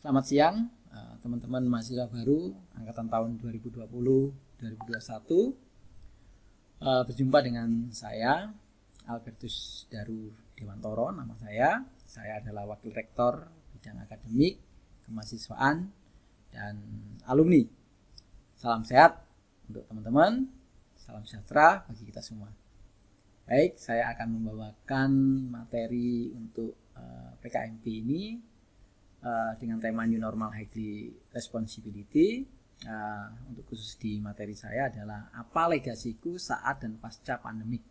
Selamat siang, teman-teman mahasiswa baru angkatan tahun 2020-2021. Berjumpa dengan saya, Albertus Daru Dewantoro, nama saya. Saya adalah Wakil Rektor Bidang Akademik, Kemahasiswaan, dan Alumni. Salam sehat untuk teman-teman, salam sejahtera bagi kita semua. Baik, saya akan membawakan materi untuk PKMP ini dengan tema New Normal Highly Responsibility. Untuk khusus di materi saya adalah apa legasiku saat dan pasca pandemik,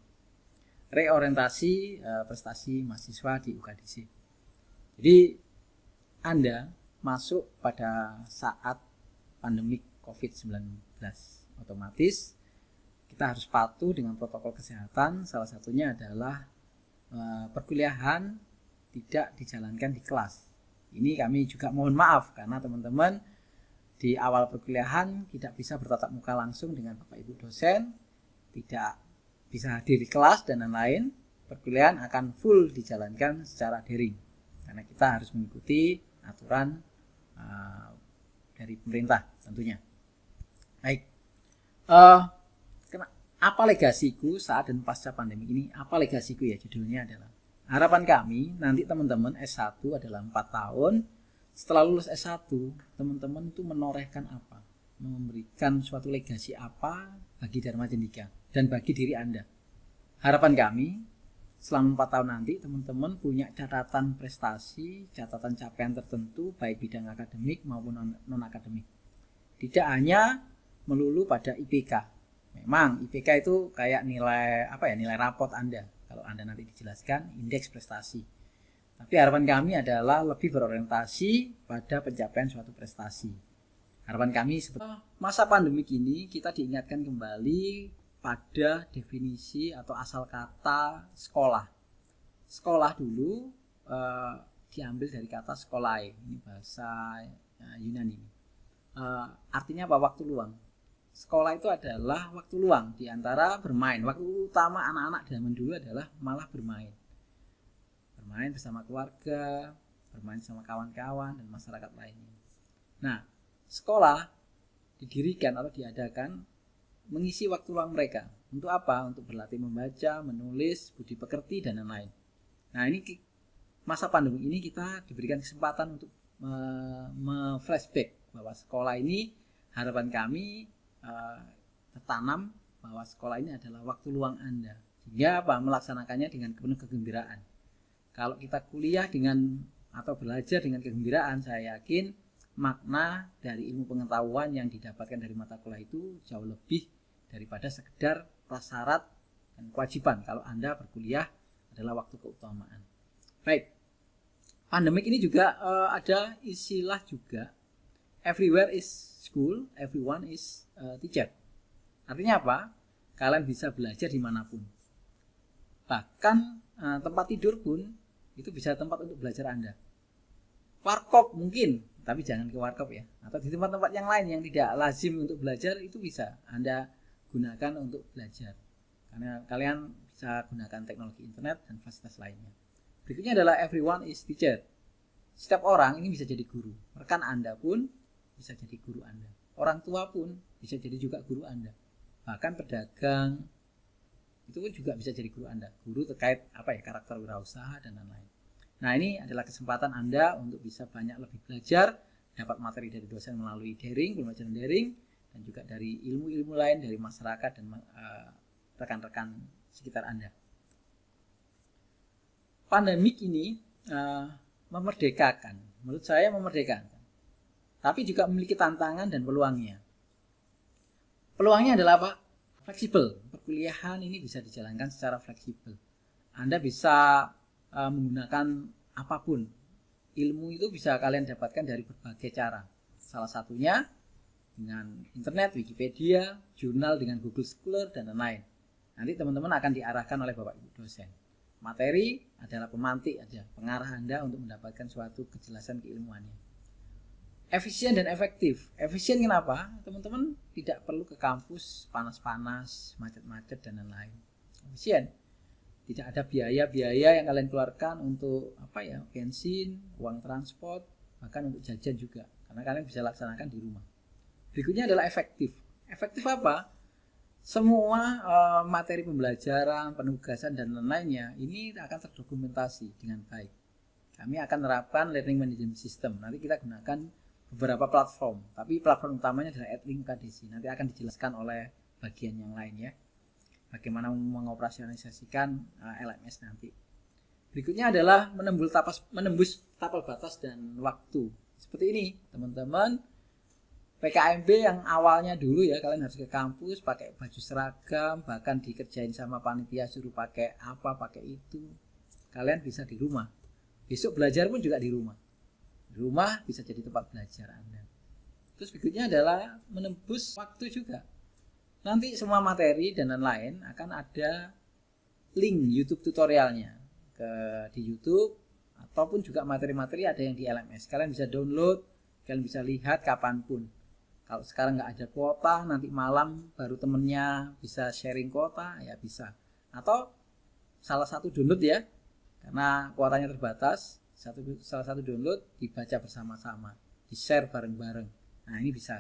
reorientasi prestasi mahasiswa di UKDC. Jadi Anda masuk pada saat pandemik COVID-19, otomatis kita harus patuh dengan protokol kesehatan. Salah satunya adalah perkuliahan tidak dijalankan di kelas. Ini kami juga mohon maaf karena teman-teman di awal perkuliahan tidak bisa bertatap muka langsung dengan Bapak Ibu dosen, tidak bisa hadir di kelas dan lain-lain. Perkuliahan akan full dijalankan secara daring karena kita harus mengikuti aturan dari pemerintah tentunya. Baik, apa legasiku saat dan pasca pandemi ini? Apa legasiku ya, judulnya adalah. Harapan kami nanti teman-teman S1 adalah 4 tahun. Setelah lulus S1, teman-teman itu menorehkan apa? Memberikan suatu legasi apa bagi Dharma Cendika dan bagi diri Anda. Harapan kami selama 4 tahun nanti teman-teman punya catatan prestasi, catatan capaian tertentu baik bidang akademik maupun non-akademik. Tidak hanya melulu pada IPK. Memang IPK itu kayak nilai nilai raport Anda. Kalau Anda nanti dijelaskan indeks prestasi. Tapi harapan kami adalah lebih berorientasi pada pencapaian suatu prestasi. Harapan kami masa pandemik ini kita diingatkan kembali pada definisi atau asal kata sekolah. Sekolah dulu diambil dari kata sekolai. Ini bahasa Yunani. Artinya apa? Waktu luang. Sekolah itu adalah waktu luang di antara bermain. Waktu utama anak-anak zaman dulu adalah malah bermain. Bermain bersama keluarga, bermain bersama kawan-kawan dan masyarakat lainnya. Nah, sekolah didirikan atau diadakan mengisi waktu luang mereka. Untuk apa? Untuk berlatih membaca, menulis, budi pekerti, dan lain-lain. Nah, ini masa pandemi ini kita diberikan kesempatan untuk flashback bahwa sekolah ini harapan kami tertanam bahwa sekolah ini adalah waktu luang Anda, sehingga melaksanakannya dengan penuh kegembiraan. Kalau kita kuliah dengan atau belajar dengan kegembiraan, saya yakin makna dari ilmu pengetahuan yang didapatkan dari mata kuliah itu jauh lebih daripada sekedar prasyarat dan kewajiban kalau Anda berkuliah adalah waktu keutamaan. Baik, pandemik ini juga ada istilah juga, everywhere is school, everyone is teacher. Artinya apa? Kalian bisa belajar dimanapun. Bahkan tempat tidur pun itu bisa tempat untuk belajar Anda. Warkop mungkin, tapi jangan ke warkop ya. Atau di tempat-tempat yang lain yang tidak lazim untuk belajar itu bisa Anda gunakan untuk belajar. Karena kalian bisa gunakan teknologi internet dan fasilitas lainnya. Berikutnya adalah everyone is teacher. Setiap orang ini bisa jadi guru. Rekan Anda pun bisa jadi guru Anda. Orang tua pun bisa jadi juga guru Anda. Bahkan pedagang itu pun juga bisa jadi guru Anda. Guru terkait karakter wirausaha dan lain-lain. Nah, ini adalah kesempatan Anda untuk bisa banyak lebih belajar, dapat materi dari dosen melalui daring, pembelajaran daring, dan juga dari ilmu-ilmu lain dari masyarakat dan rekan-rekan sekitar Anda. Pandemik ini memerdekakan. Menurut saya memerdekakan. Tapi juga memiliki tantangan dan peluangnya. Peluangnya adalah apa? Fleksibel. Perkuliahan ini bisa dijalankan secara fleksibel. Anda bisa menggunakan apapun. Ilmu itu bisa kalian dapatkan dari berbagai cara. Salah satunya dengan internet, Wikipedia, jurnal dengan Google Scholar, dan lain-lain. Nanti teman-teman akan diarahkan oleh Bapak Ibu dosen. Materi adalah pemantik aja, pengarah Anda untuk mendapatkan suatu kejelasan keilmuannya. Efisien dan efektif. Efisien kenapa? Teman-teman tidak perlu ke kampus panas-panas, macet-macet dan lain-lain. Efisien. Tidak ada biaya-biaya yang kalian keluarkan untuk bensin, uang transport, bahkan untuk jajan juga, karena kalian bisa laksanakan di rumah. Berikutnya adalah efektif. Efektif apa? Semua materi pembelajaran, penugasan, dan lain-lainnya ini akan terdokumentasi dengan baik. Kami akan menerapkan learning management system. Nanti kita gunakan beberapa platform, tapi platform utamanya adalah Edlink KDC. Nanti akan dijelaskan oleh bagian yang lain ya, bagaimana mengoperasionalisasikan LMS nanti. Berikutnya adalah menembus tapal batas dan waktu. Seperti ini teman-teman, PKMB yang awalnya dulu ya, kalian harus ke kampus pakai baju seragam, bahkan dikerjain sama panitia suruh pakai apa, pakai itu. Kalian bisa di rumah. Besok belajar pun juga di rumah. Di rumah bisa jadi tempat belajar Anda. Terus berikutnya adalah menembus waktu juga. Nanti semua materi dan lain-lain akan ada link YouTube tutorialnya di YouTube, ataupun juga materi-materi ada yang di LMS. Kalian bisa download, kalian bisa lihat kapanpun. Kalau sekarang nggak ada kuota, nanti malam baru temennya bisa sharing kuota, ya bisa. Atau salah satu download ya, karena kuotanya terbatas, salah satu download dibaca bersama-sama, di-share bareng-bareng. Nah ini bisa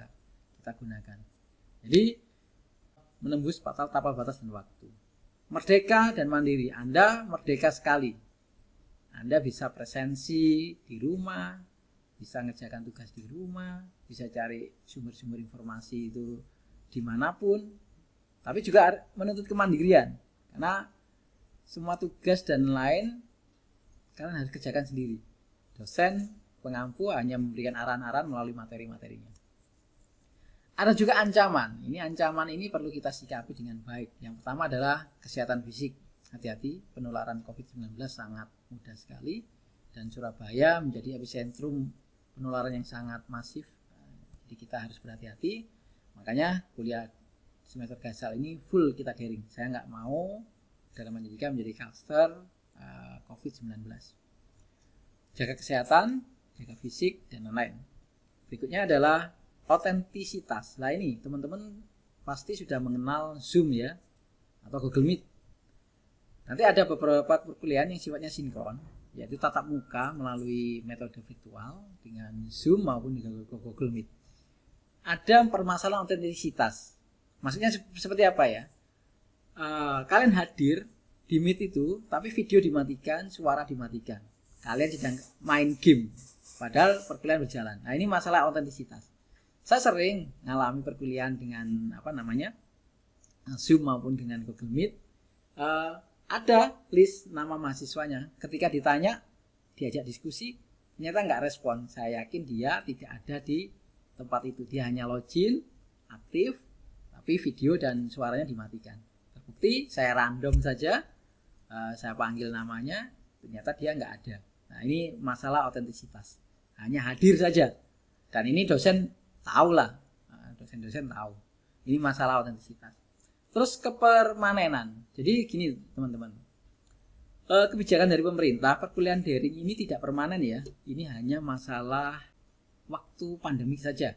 kita gunakan. Jadi menembus tapal batas dan waktu. Merdeka dan mandiri. Anda merdeka sekali. Anda bisa presensi di rumah, bisa ngerjakan tugas di rumah, bisa cari sumber-sumber informasi itu dimanapun, tapi juga menuntut kemandirian, karena semua tugas dan lain kalian harus kerjakan sendiri. Dosen pengampu hanya memberikan arahan-arahan melalui materi-materinya. Ada juga ancaman. Ancaman ini perlu kita sikapi dengan baik. Yang pertama adalah kesehatan fisik. Hati-hati, penularan COVID-19 sangat mudah sekali, dan Surabaya menjadi epicentrum penularan yang sangat masif. Jadi kita harus berhati-hati. Makanya kuliah semester gasal ini full kita daring. Saya nggak mau dalam menjadikan menjadi cluster COVID-19. Jaga kesehatan, jaga fisik, dan lain-lain. Berikutnya adalah otentisitas. Nah ini teman-teman pasti sudah mengenal Zoom ya, atau Google Meet. Nanti ada beberapa perkuliahan yang sifatnya sinkron, yaitu tatap muka melalui metode virtual dengan Zoom maupun dengan Google Meet. Ada permasalahan otentisitas. Maksudnya seperti apa ya? Kalian hadir di Meet itu, tapi video dimatikan, suara dimatikan. Kalian sedang main game, padahal perkuliahan berjalan. Nah ini masalah otentisitas. Saya sering ngalami perkuliahan dengan Zoom maupun dengan Google Meet. Ada list nama mahasiswanya. Ketika ditanya, diajak diskusi, ternyata nggak respon. Saya yakin dia tidak ada di tempat itu. Dia hanya login, aktif, tapi video dan suaranya dimatikan. Terbukti saya random saja, saya panggil namanya, ternyata dia nggak ada. Nah ini masalah otentisitas. Hanya hadir saja. Dan ini dosen tahu lah, dosen-dosen tahu. Ini masalah otentisitas. Terus kepermanenan. Jadi gini teman-teman, kebijakan dari pemerintah perkuliahan daring ini tidak permanen ya. Ini hanya masalah waktu pandemi saja.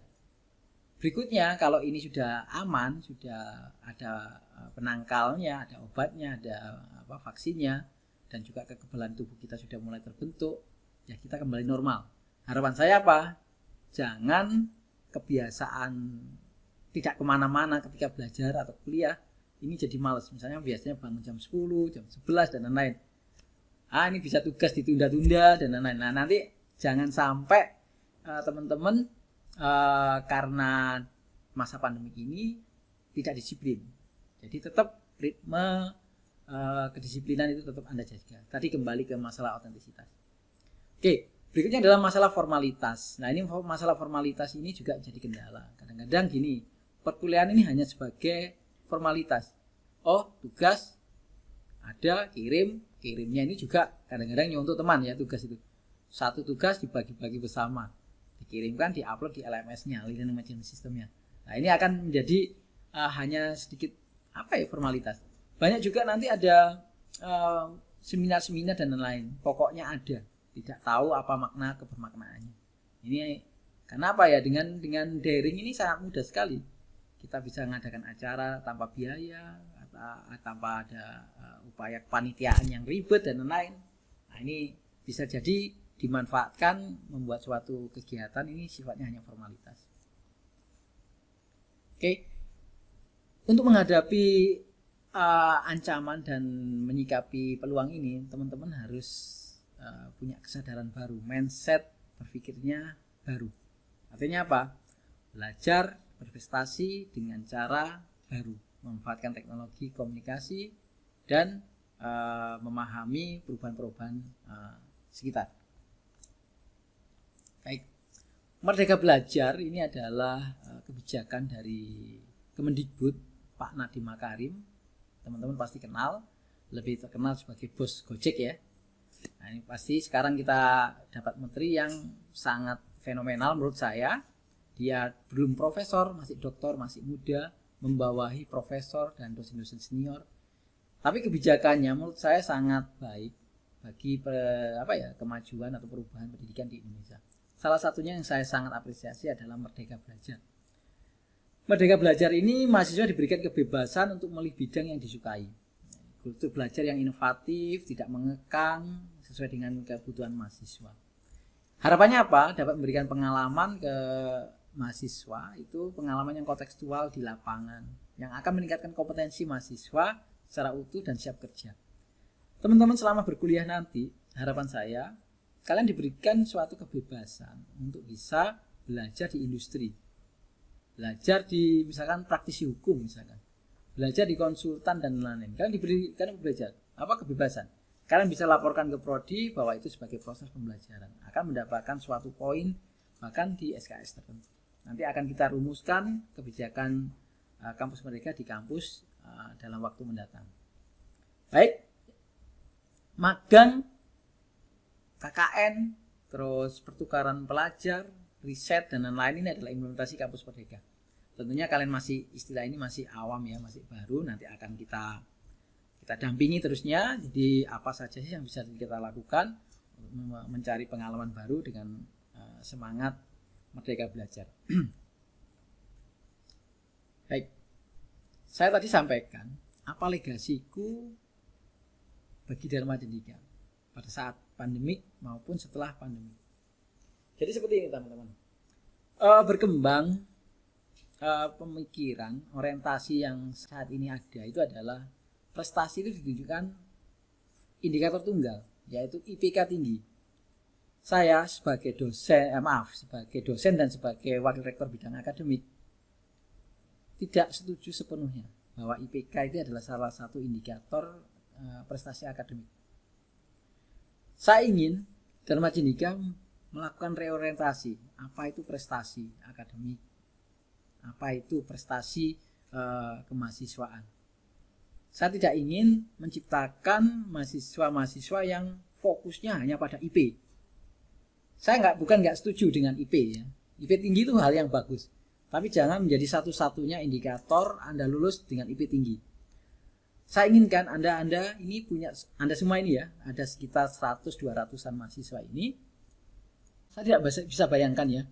Berikutnya kalau ini sudah aman, sudah ada penangkalnya, ada obatnya, ada vaksinnya, dan juga kekebalan tubuh kita sudah mulai terbentuk, ya kita kembali normal. Harapan saya apa? Jangan kebiasaan tidak kemana-mana ketika belajar atau kuliah ini jadi males. Misalnya biasanya bangun jam 10, jam 11 dan lain-lain. Ini bisa tugas ditunda-tunda dan lain-lain. Nah nanti jangan sampai teman-teman karena masa pandemi ini tidak disiplin. Jadi tetap ritme kedisiplinan itu tetap Anda jaga. Tadi kembali ke masalah otentisitas. Oke, berikutnya adalah masalah formalitas. Nah ini masalah formalitas ini juga jadi kendala. Kadang-kadang gini, perkuliahan ini hanya sebagai formalitas. Oh, tugas ada, kirimnya ini juga kadang-kadang nyontoh teman ya tugas itu. Satu tugas dibagi-bagi bersama, dikirimkan, diupload di LMS-nya, learning management system-nya. Nah, ini akan menjadi hanya sedikit formalitas. Banyak juga nanti ada seminar-seminar dan lain-lain. Pokoknya ada, tidak tahu apa makna kebermaknaannya. Ini kenapa ya, dengan daring ini sangat mudah sekali. Kita bisa mengadakan acara tanpa biaya, tanpa ada upaya kepanitiaan yang ribet dan lain-lain. Nah ini bisa jadi dimanfaatkan membuat suatu kegiatan ini sifatnya hanya formalitas. Oke. Untuk menghadapi ancaman dan menyikapi peluang ini, teman-teman harus punya kesadaran baru, mindset berpikirnya baru. Artinya apa? Belajar berprestasi dengan cara baru, memanfaatkan teknologi komunikasi dan memahami perubahan-perubahan sekitar. Baik, Merdeka Belajar ini adalah kebijakan dari Kemendikbud Pak Nadiem Makarim. Teman-teman pasti kenal, lebih terkenal sebagai bos Gojek ya. Nah, ini pasti sekarang kita dapat menteri yang sangat fenomenal menurut saya. Dia belum profesor, masih doktor, masih muda, membawahi profesor dan dosen-dosen senior. Tapi kebijakannya menurut saya sangat baik bagi kemajuan atau perubahan pendidikan di Indonesia. Salah satunya yang saya sangat apresiasi adalah Merdeka Belajar. Merdeka Belajar ini mahasiswa diberikan kebebasan untuk memilih bidang yang disukai. Kultur belajar yang inovatif, tidak mengekang, sesuai dengan kebutuhan mahasiswa. Harapannya apa? Dapat memberikan pengalaman ke mahasiswa, itu pengalaman yang kontekstual di lapangan, yang akan meningkatkan kompetensi mahasiswa secara utuh dan siap kerja. Teman-teman selama berkuliah nanti, harapan saya, kalian diberikan suatu kebebasan untuk bisa belajar di industri. Belajar di misalkan praktisi hukum misalkan. Belajar di konsultan dan lain-lain. Kalian diberikan belajar. Apa kebebasan? Kalian bisa laporkan ke prodi bahwa itu sebagai proses pembelajaran. Akan mendapatkan suatu poin bahkan di SKS tertentu. Nanti akan kita rumuskan kebijakan kampus Merdeka di kampus dalam waktu mendatang. Baik, magang, KKN, terus pertukaran pelajar, riset dan lain-lain ini adalah implementasi kampus Merdeka. Tentunya kalian masih istilah ini masih awam ya, masih baru. Nanti akan kita dampingi terusnya. Jadi apa saja sih yang bisa kita lakukan untuk mencari pengalaman baru dengan semangat Merdeka Belajar. Baik, saya tadi sampaikan apa legasiku bagi Dharma Cendika pada saat pandemik maupun setelah pandemik. Jadi seperti ini teman-teman, berkembang pemikiran orientasi yang saat ini ada itu adalah prestasi itu ditunjukkan indikator tunggal, yaitu IPK tinggi. Saya sebagai dosen dan sebagai wakil rektor bidang akademik tidak setuju sepenuhnya bahwa IPK itu adalah salah satu indikator prestasi akademik. Saya ingin Dharma Cendika melakukan reorientasi. Apa itu prestasi akademik? Apa itu prestasi kemahasiswaan? Saya tidak ingin menciptakan mahasiswa-mahasiswa yang fokusnya hanya pada IP. Saya bukan nggak setuju dengan IP ya. IP tinggi itu hal yang bagus. Tapi jangan menjadi satu-satunya indikator Anda lulus dengan IP tinggi. Saya inginkan Anda semua ini ya, ada sekitar 100-200an mahasiswa ini. Saya tidak bisa bayangkan ya,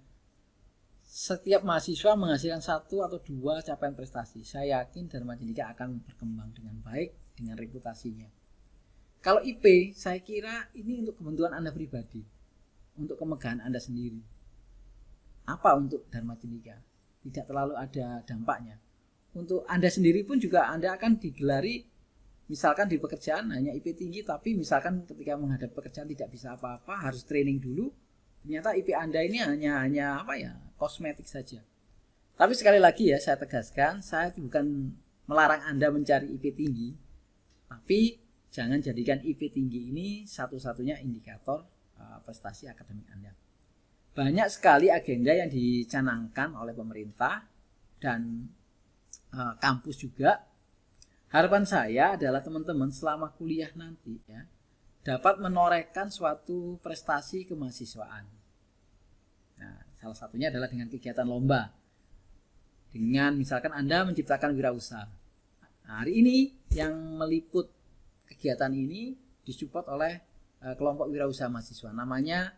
setiap mahasiswa menghasilkan 1 atau 2 capaian prestasi. Saya yakin Dharma Cendika akan berkembang dengan baik dengan reputasinya. Kalau IP, saya kira ini untuk kebutuhan Anda pribadi, untuk kemegahan Anda sendiri. Apa untuk Dharma Cendika? Tidak terlalu ada dampaknya. Untuk Anda sendiri pun juga Anda akan digelari, misalkan di pekerjaan hanya IP tinggi, tapi misalkan ketika menghadapi pekerjaan tidak bisa apa-apa, harus training dulu. Ternyata IP Anda ini hanya kosmetik saja. Tapi sekali lagi ya, saya tegaskan, saya bukan melarang Anda mencari IP tinggi, tapi jangan jadikan IP tinggi ini satu-satunya indikator prestasi akademik Anda. Banyak sekali agenda yang dicanangkan oleh pemerintah dan kampus juga. Harapan saya adalah teman-teman selama kuliah nanti ya, dapat menorehkan suatu prestasi kemahasiswaan. Nah, salah satunya adalah dengan kegiatan lomba. Dengan misalkan Anda menciptakan wirausaha. Nah, hari ini yang meliput kegiatan ini disupport oleh kelompok wirausaha mahasiswa. Namanya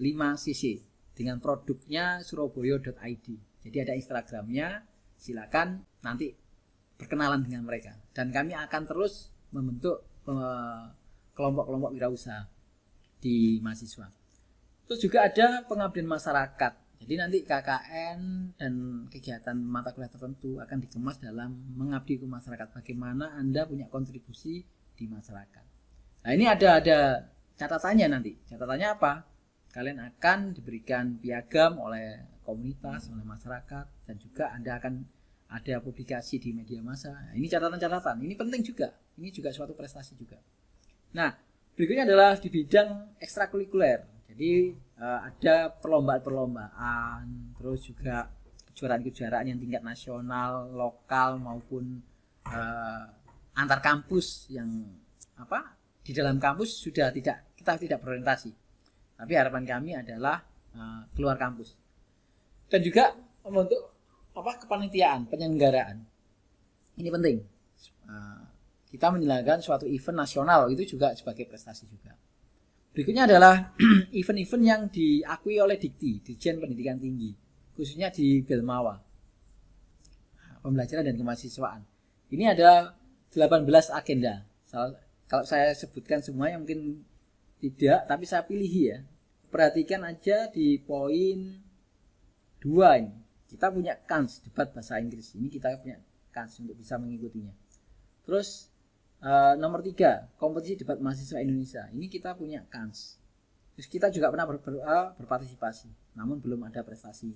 5cc dengan produknya surabaya.id. Jadi ada Instagramnya, silakan nanti berkenalan dengan mereka. Dan kami akan terus membentuk kelompok-kelompok wirausaha di mahasiswa. Terus juga ada pengabdian masyarakat. Jadi nanti KKN dan kegiatan mata kuliah tertentu akan dikemas dalam mengabdi ke masyarakat. Bagaimana Anda punya kontribusi di masyarakat. Nah ini ada catatannya nanti. Catatannya apa? Kalian akan diberikan piagam oleh komunitas, oleh masyarakat, dan juga Anda akan ada publikasi di media massa. Nah, ini catatan-catatan. Ini penting juga. Ini juga suatu prestasi juga. Nah, berikutnya adalah di bidang ekstrakurikuler. Jadi ada perlombaan-perlombaan, terus juga kejuaraan-kejuaraan yang tingkat nasional, lokal maupun antar kampus yang di dalam kampus kita tidak berorientasi. Tapi harapan kami adalah keluar kampus. Dan juga untuk kepanitiaan, penyelenggaraan. Ini penting. Kita menyelenggarakan suatu event nasional itu juga sebagai prestasi juga. Berikutnya adalah event-event yang diakui oleh Dikti, Dirjen Pendidikan Tinggi, khususnya di Belmawa, pembelajaran dan kemahasiswaan. Ini ada 18 agenda. Kalau saya sebutkan semuanya mungkin tidak, tapi saya pilih ya. Perhatikan aja di poin 2 ini. Kita punya kans debat bahasa Inggris. Ini kita punya kans untuk bisa mengikutinya. Terus nomor 3, kompetisi debat mahasiswa Indonesia. Ini kita punya kans. Terus kita juga pernah berpartisipasi, namun belum ada prestasi.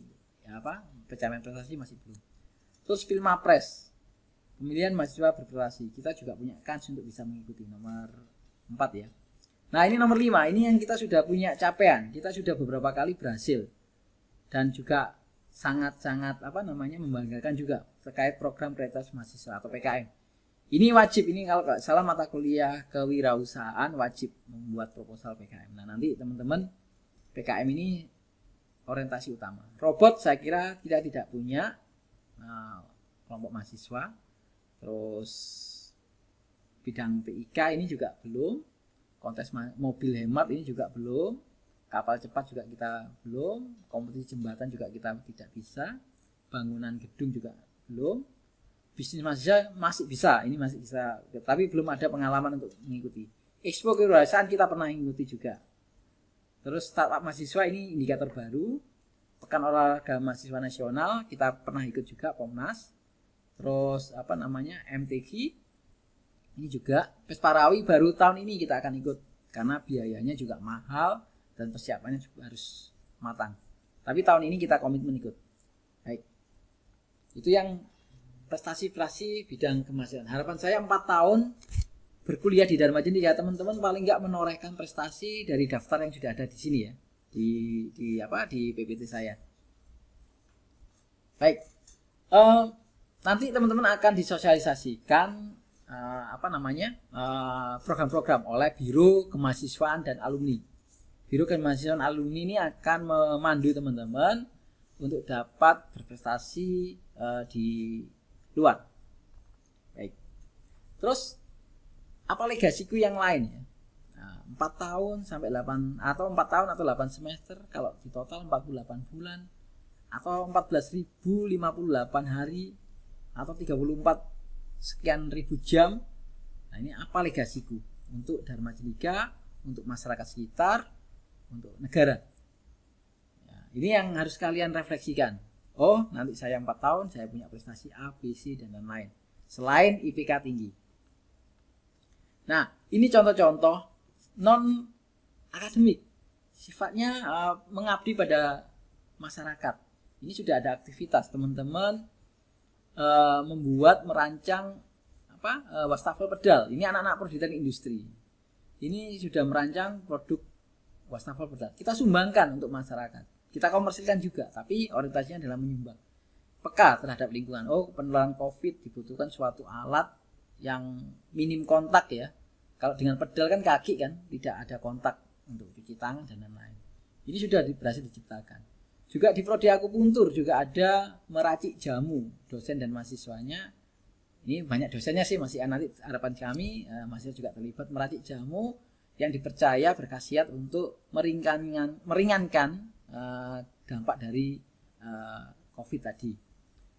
Pencapaian prestasi masih belum. Terus Pilmapres, pemilihan mahasiswa berprestasi. Kita juga punya kans untuk bisa mengikuti, nomor 4 ya. Nah ini nomor 5, ini yang kita sudah punya capaian. Kita sudah beberapa kali berhasil. Dan juga sangat-sangat membanggakan juga terkait program prioritas mahasiswa atau PKM. Ini wajib, ini kalau nggak salah mata kuliah kewirausahaan wajib membuat proposal PKM. Nah nanti teman-teman PKM ini orientasi utama. Robot saya kira tidak punya kelompok mahasiswa. Terus bidang PIK ini juga belum. Kontes mobil hemat ini juga belum. Kapal cepat juga kita belum. Kompetisi jembatan juga kita tidak bisa. Bangunan gedung juga belum. Bisnis mahasiswa masih bisa, ini masih bisa, tapi belum ada pengalaman untuk mengikuti. Expo kewirausahaan kita pernah mengikuti juga. Terus startup mahasiswa ini indikator baru. Pekan olahraga mahasiswa nasional kita pernah ikut juga, Pomnas. Terus MTQ ini juga. Pesparawi baru tahun ini kita akan ikut karena biayanya juga mahal dan persiapannya juga harus matang. Tapi tahun ini kita komitmen ikut. Baik. Itu yang prestasi bidang kemahasiswaan. Harapan saya 4 tahun berkuliah di Dharma Cendika, teman-teman paling nggak menorehkan prestasi dari daftar yang sudah ada di sini ya, di PPT saya. Baik, nanti teman-teman akan disosialisasikan program-program oleh Biro Kemahasiswaan dan Alumni. Biro Kemahasiswaan Alumni ini akan memandu teman-teman untuk dapat berprestasi di luar. Baik. Terus apa legasiku yang lain ya? 4 tahun sampai 8 atau 4 tahun atau 8 semester, kalau di total 48 bulan atau 14.058 hari atau 34 sekian ribu jam. Nah, ini apa legasiku untuk Dharma Cendika, untuk masyarakat sekitar, untuk negara. Ya, ini yang harus kalian refleksikan. Oh, nanti saya 4 tahun, saya punya prestasi A, B, C, dan lain-lain. Selain IPK tinggi. Nah, ini contoh-contoh non-akademik. Sifatnya mengabdi pada masyarakat. Ini sudah ada aktivitas. Teman-teman merancang wastafel pedal. Ini anak-anak perwujudan industri. Ini sudah merancang produk wastafel pedal. Kita sumbangkan untuk masyarakat. Kita komersilkan juga, tapi orientasinya adalah menyumbang. Peka terhadap lingkungan. Oh, penularan COVID dibutuhkan suatu alat yang minim kontak ya. Kalau dengan pedal kan kaki kan, tidak ada kontak untuk cuci tangan dan lain-lain. Ini sudah berhasil diciptakan. Juga di prodi akupuntur juga ada meracik jamu. Dosen dan mahasiswanya, ini banyak dosennya sih, masih nanti harapan kami mahasiswa juga terlibat meracik jamu yang dipercaya berkhasiat untuk meringankan dampak dari COVID tadi.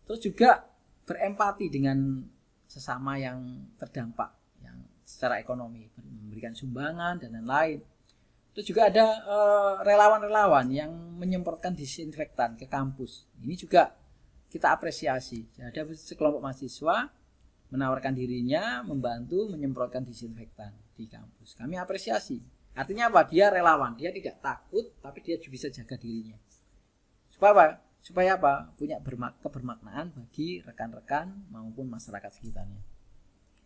Terus juga berempati dengan sesama yang terdampak yang secara ekonomi, memberikan sumbangan dan lain-lain. Terus juga ada relawan-relawan yang menyemprotkan disinfektan ke kampus. Ini juga kita apresiasi. Ada sekelompok mahasiswa menawarkan dirinya membantu menyemprotkan disinfektan di kampus. Kami apresiasi. Artinya apa? Dia relawan, dia tidak takut, tapi dia bisa jaga dirinya. Supaya apa? Supaya apa? Punya kebermaknaan bagi rekan-rekan maupun masyarakat sekitarnya.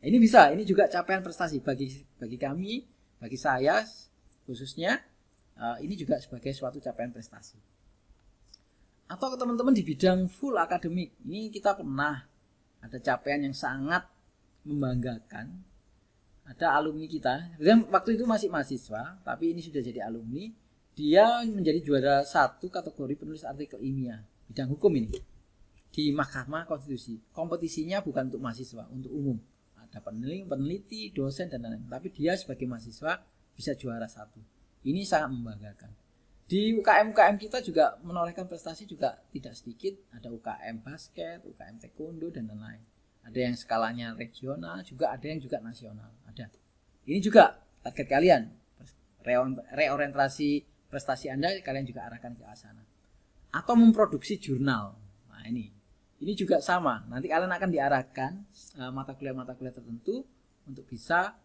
Ini bisa, ini juga capaian prestasi bagi kami, bagi saya khususnya. Ini juga sebagai suatu capaian prestasi. Atau teman-teman di bidang full akademik, ini kita pernah ada capaian yang sangat membanggakan. Ada alumni kita, dan waktu itu masih mahasiswa, tapi ini sudah jadi alumni. Dia menjadi juara 1 kategori penulis artikel ilmiah bidang hukum ini di Mahkamah Konstitusi. Kompetisinya bukan untuk mahasiswa, untuk umum. Ada peneliti, dosen dan lain-lain. Tapi dia sebagai mahasiswa bisa juara 1. Ini sangat membanggakan. Di UKM kita juga menorehkan prestasi juga tidak sedikit. Ada UKM basket, UKM taekwondo dan lain-lain. Ada yang skalanya regional, juga ada yang juga nasional. Ada. Ini juga target kalian. Reorientasi prestasi Anda kalian juga arahkan ke sana. Atau memproduksi jurnal. Nah, ini juga sama. Nanti kalian akan diarahkan mata kuliah tertentu untuk bisa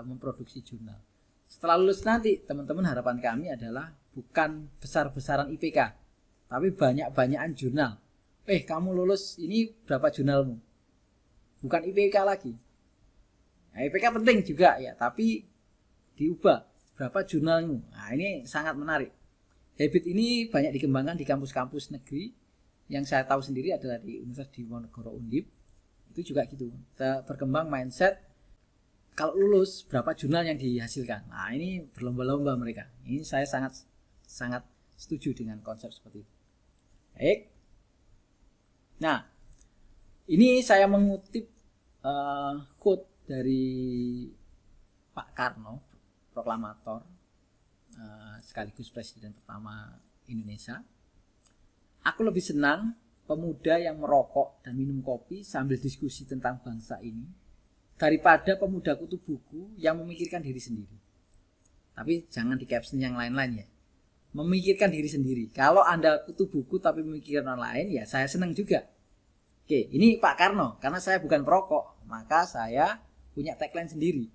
memproduksi jurnal. Setelah lulus nanti, teman-teman, harapan kami adalah bukan besar-besaran IPK, tapi banyak-banyakan jurnal. Kamu lulus ini berapa jurnalmu? Bukan IPK lagi. Nah, IPK penting juga ya, tapi diubah berapa jurnalmu. Nah, ini sangat menarik. Habit ini banyak dikembangkan di kampus-kampus negeri. Yang saya tahu sendiri adalah di Universitas Diponegoro Undip. Itu juga gitu. Berkembang mindset kalau lulus berapa jurnal yang dihasilkan. Nah, ini berlomba-lomba mereka. Ini saya sangat setuju dengan konsep seperti itu. Baik. Nah, ini saya mengutip quote dari Pak Karno, proklamator sekaligus presiden pertama Indonesia. Aku lebih senang pemuda yang merokok dan minum kopi sambil diskusi tentang bangsa ini daripada pemuda kutu buku yang memikirkan diri sendiri. Tapi jangan di caption yang lain-lain ya. Memikirkan diri sendiri. Kalau Anda kutu buku tapi memikirkan orang lain, ya saya senang juga. Oke, ini Pak Karno. Karena saya bukan perokok, maka saya punya tagline sendiri.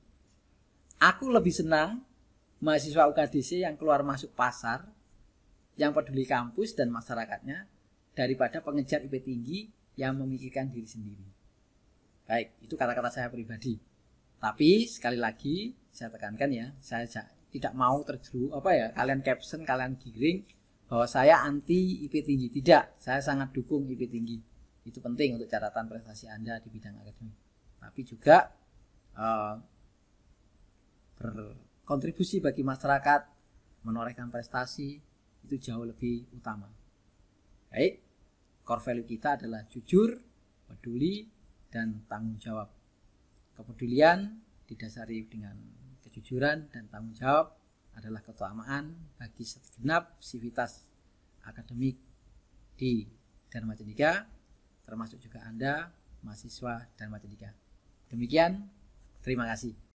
Aku lebih senang mahasiswa UKDC yang keluar masuk pasar, yang peduli kampus dan masyarakatnya, daripada pengejar IP tinggi yang memikirkan diri sendiri. Baik, itu kata-kata saya pribadi. Tapi sekali lagi saya tekankan ya, saya tidak mau kalian caption, kalian giring bahwa saya anti IP tinggi. Tidak, saya sangat dukung IP tinggi. Itu penting untuk catatan prestasi Anda di bidang akademik. Tapi juga berkontribusi bagi masyarakat, menorehkan prestasi, itu jauh lebih utama. Baik, core value kita adalah jujur, peduli, dan tanggung jawab. Kepedulian didasari dengan kejujuran dan tanggung jawab adalah keutamaan bagi segenap sivitas akademik di Dharma Cendika, termasuk juga Anda, mahasiswa Dharma Cendika. Demikian, terima kasih.